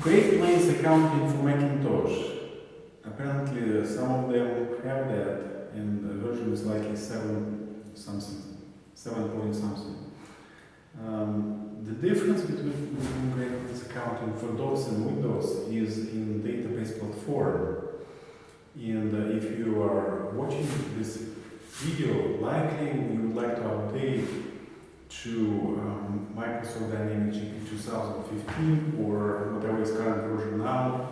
Great Plains accounting for Macintosh. Apparently some of them have that, and the version is likely 7 point something. The difference between Great Plains accounting for DOS and Windows is in database platform. And if you are watching this video, likely you would like to update to Microsoft Dynamics GP 2015 or whatever is current version now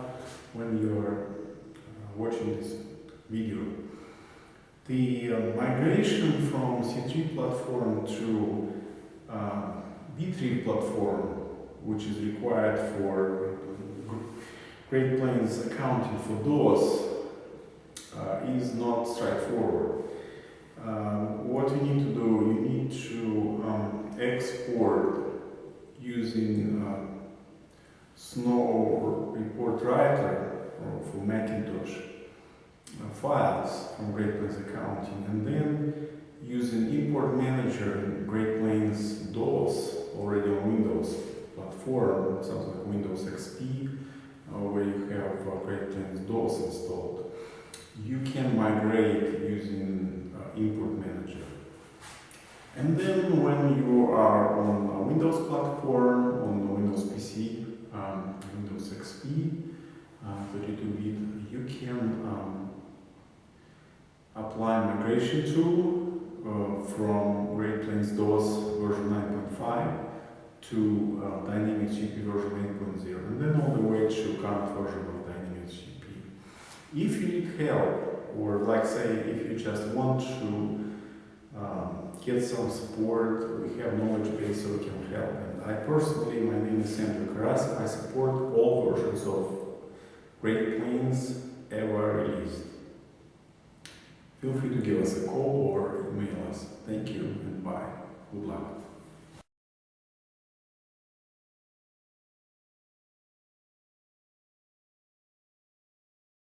when you are watching this video. The migration from Ctree platform to Btrieve platform, which is required for Great Plains accounting for DOS, is not straightforward. What you need to do, you need to export using Snow report writer for Macintosh files from Great Plains accounting, and then using import manager in Great Plains DOS already on Windows platform, something like Windows XP, where you have Great Plains DOS installed. You can migrate using import manager. And then when you are on a Windows platform, on the Windows PC, Windows XP, 32-bit, you can apply migration tool from Great Plains DOS version 9.5 to Dynamics GP version 8.0, and then all the way to current version of Dynamics GP. If you need help, or like say if you just want to get some support, we have knowledge base so we can help. And I personally, my name is Andrew Karas, I support all versions of Great Plains ever released. Feel free to give us a call or email us. Thank you and bye.